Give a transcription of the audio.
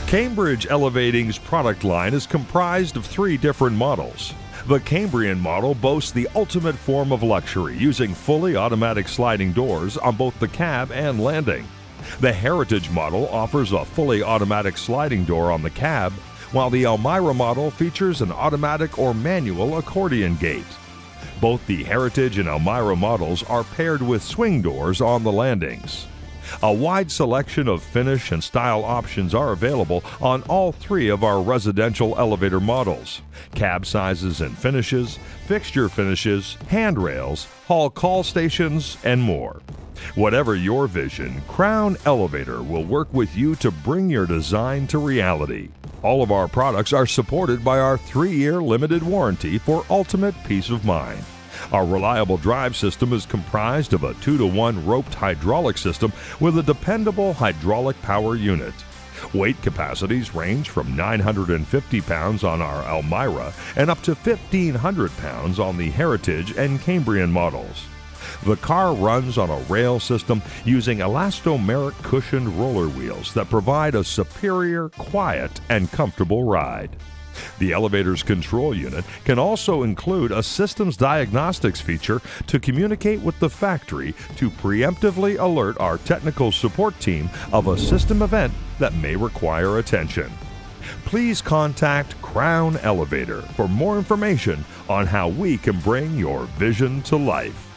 Cambridge Elevating's product line is comprised of 3 different models. The Cambrian model boasts the ultimate form of luxury, using fully automatic sliding doors on both the cab and landing. The Heritage model offers a fully automatic sliding door on the cab, while the Elmira model features an automatic or manual accordion gate. Both the Heritage and Elmira models are paired with swing doors on the landings. A wide selection of finish and style options are available on all 3 of our residential elevator models: cab sizes and finishes, fixture finishes, handrails, hall call stations, and more. Whatever your vision, Crown Elevator will work with you to bring your design to reality. All of our products are supported by our 3-year limited warranty for ultimate peace of mind. Our reliable drive system is comprised of a 2-to-1 roped hydraulic system with a dependable hydraulic power unit. Weight capacities range from 950 pounds on our Elmira and up to 1,500 pounds on the Heritage and Cambrian models. The car runs on a rail system using elastomeric cushioned roller wheels that provide a superior, quiet, and comfortable ride. The elevator's control unit can also include a systems diagnostics feature to communicate with the factory to preemptively alert our technical support team of a system event that may require attention. Please contact Crown Elevator for more information on how we can bring your vision to life.